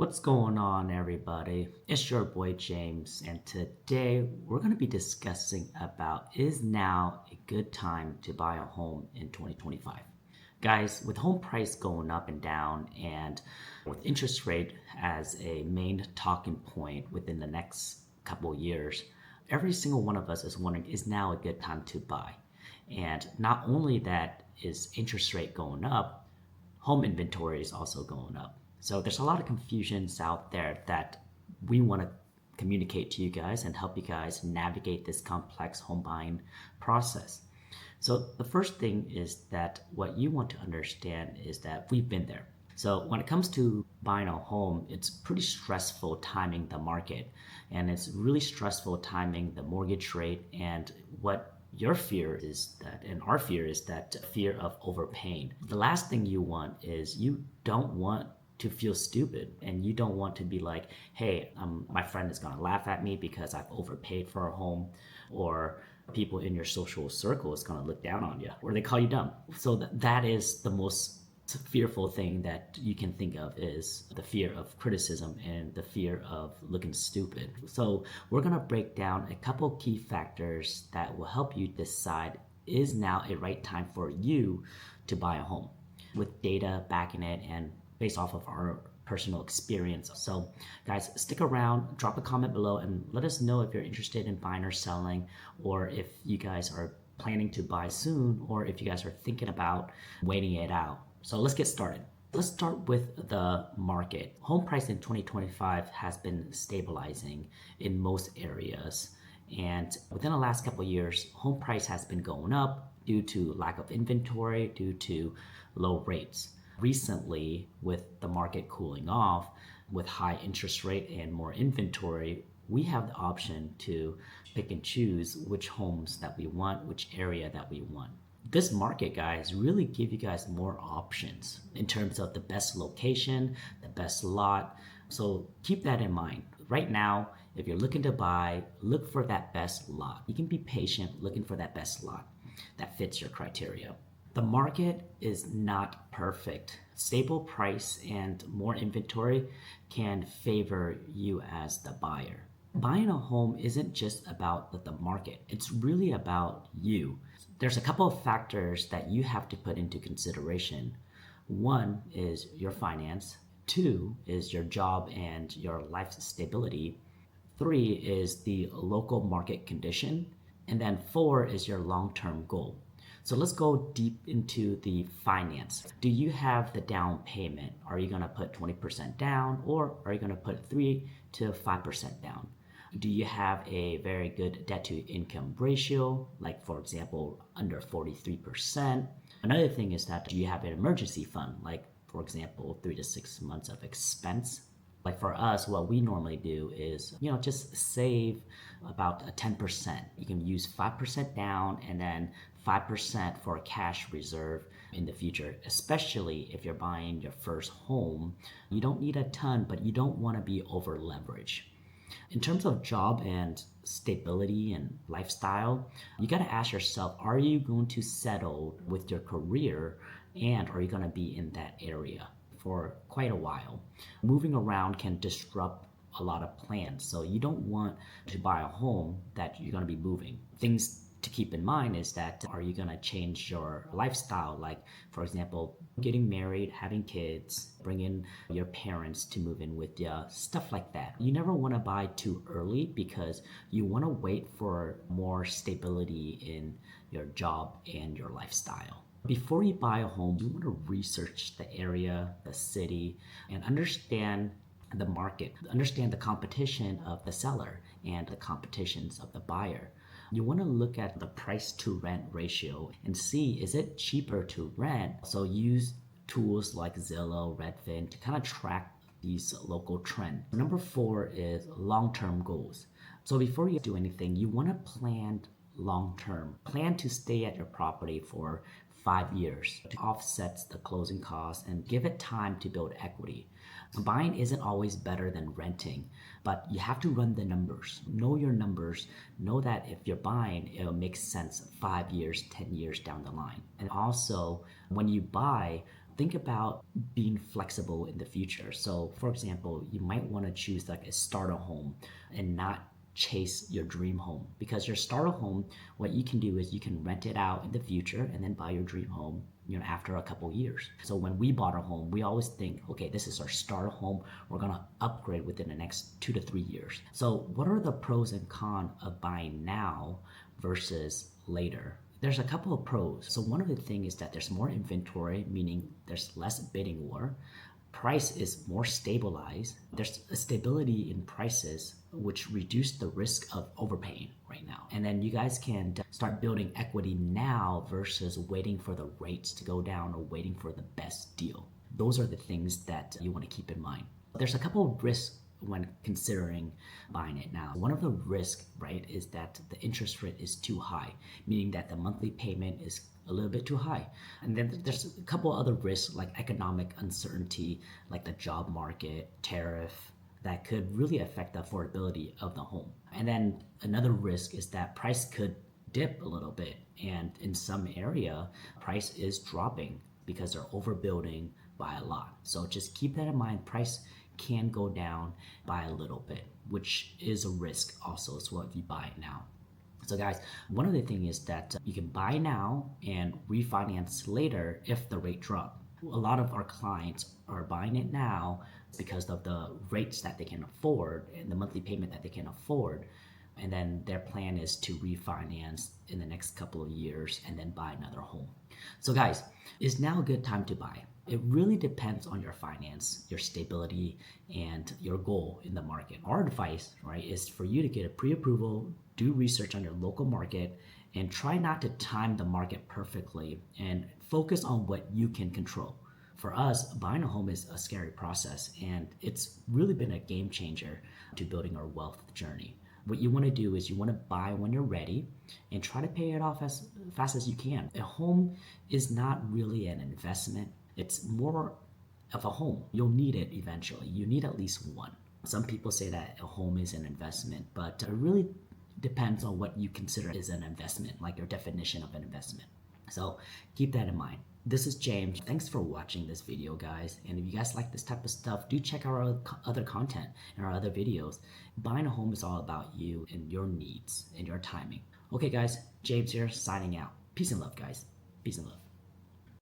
What's going on, everybody? It's your boy James, and today we're going to be discussing about is now a good time to buy a home in 2025. Guys, with home price going up and down, and with interest rate as a main talking point within the next couple of years, every single one of us is wondering is now a good time to buy? And not only that is interest rate going up, home inventory is also going up. So there's a lot of confusions out there that we want to communicate to you guys and help you guys navigate this complex home buying process. So the first thing is that what you want to understand is that we've been there. So when it comes to buying a home, it's pretty stressful timing the market, and it's really stressful timing the mortgage rate. And what your fear is that, and our fear is that fear of overpaying. The last thing you want is you don't want to feel stupid, and you don't want to be like, hey, my friend is going to laugh at me because I've overpaid for a home, or people in your social circle is going to look down on you, or they call you dumb. So that is the most fearful thing that you can think of, is the fear of criticism and the fear of looking stupid. So we're going to break down a couple key factors that will help you decide is now a right time for you to buy a home, with data backing it and based off of our personal experience. So guys, stick around, drop a comment below, and let us know if you're interested in buying or selling, or if you guys are planning to buy soon, or if you guys are thinking about waiting it out. So let's get started. Let's start with the market. Home price in 2025 has been stabilizing in most areas. And within the last couple of years, home price has been going up due to lack of inventory, due to low rates. Recently, with the market cooling off, with high interest rate and more inventory, we have the option to pick and choose which homes that we want, which area that we want. This market, guys, really give you guys more options in terms of the best location, the best lot. So keep that in mind. Right now, if you're looking to buy, look for that best lot. You can be patient looking for that best lot that fits your criteria. The market is not perfect. Stable price and more inventory can favor you as the buyer. Buying a home isn't just about the market. It's really about you. There's a couple of factors that you have to put into consideration. One is your finance. Two is your job and your life stability. Three is the local market condition. And then four is your long-term goal. So let's go deep into the finance. Do you have the down payment? Are you going to put 20% down, or are you going to put 3 to 5% down? Do you have a very good debt to income ratio, like for example, under 43%? Another thing is that do you have an emergency fund, like for example, 3 to 6 months of expense? Like for us, what we normally do is, just save about 10%. You can use 5% down and then 5% for a cash reserve in the future, especially if you're buying your first home. You don't need a ton, but you don't want to be over leveraged. In terms of job and stability and lifestyle, you got to ask yourself, are you going to settle with your career, and are you going to be in that area for quite a while? Moving around can disrupt a lot of plans. So you don't want to buy a home that you're going to be moving. Things to keep in mind is that, are you going to change your lifestyle? Like, for example, getting married, having kids, bringing your parents to move in with you, stuff like that. You never want to buy too early because you want to wait for more stability in your job and your lifestyle. Before you buy a home, you want to research the area, the city, and understand the market, understand the competition of the seller and the competitions of the buyer. You want to look at the price to rent ratio and see, is it cheaper to rent? So use tools like Zillow, Redfin to kind of track these local trends. Number 4 is long-term goals. So before you do anything, you want to plan long-term. Plan to stay at your property for 5 years to offset the closing costs and give it time to build equity. Buying isn't always better than renting, but you have to run the numbers. Know your numbers. Know that if you're buying, it'll make sense 5 years, 10 years down the line. And also, when you buy, think about being flexible in the future. So, for example, you might want to choose like a starter home and not chase your dream home, because your starter home, what you can do is you can rent it out in the future and then buy your dream home, after a couple years. So when we bought a home, we always think, okay, this is our starter home, we're going to upgrade within the next 2 to 3 years. So what are the pros and cons of buying now versus later? There's a couple of pros. So one of the things is that there's more inventory, meaning there's less bidding war. Price is more stabilized. There's a stability in prices, which reduce the risk of overpaying right now. And then you guys can start building equity now versus waiting for the rates to go down or waiting for the best deal. Those are the things that you want to keep in mind. There's a couple of risks when considering buying it now. One of the risks, right, is that the interest rate is too high, meaning that the monthly payment is a little bit too high. And then there's a couple other risks like economic uncertainty, like the job market, tariff, that could really affect the affordability of the home. And then another risk is that price could dip a little bit, and in some area price is dropping because they're overbuilding by a lot. So just keep that in mind. Price can go down by a little bit, which is a risk also as well if you buy it now. So guys, one of the things is that you can buy now and refinance later if the rate drop. A lot of our clients are buying it now because of the rates that they can afford and the monthly payment that they can afford. And then their plan is to refinance in the next couple of years and then buy another home. So guys, is now a good time to buy? It really depends on your finance, your stability, and your goal in the market. Our advice, right, is for you to get a pre-approval, do research on your local market, and try not to time the market perfectly and focus on what you can control. For us, buying a home is a scary process, and it's really been a game changer to building our wealth journey. What you want to do is you want to buy when you're ready and try to pay it off as fast as you can. A home is not really an investment. It's more of a home. You'll need it eventually. You need at least one. Some people say that a home is an investment, but it really depends on what you consider as an investment, like your definition of an investment. So keep that in mind. This is James. Thanks for watching this video, guys. And if you guys like this type of stuff, do check out our other content and our other videos. Buying a home is all about you and your needs and your timing. Okay, guys, James here, signing out. Peace and love, guys. Peace and love.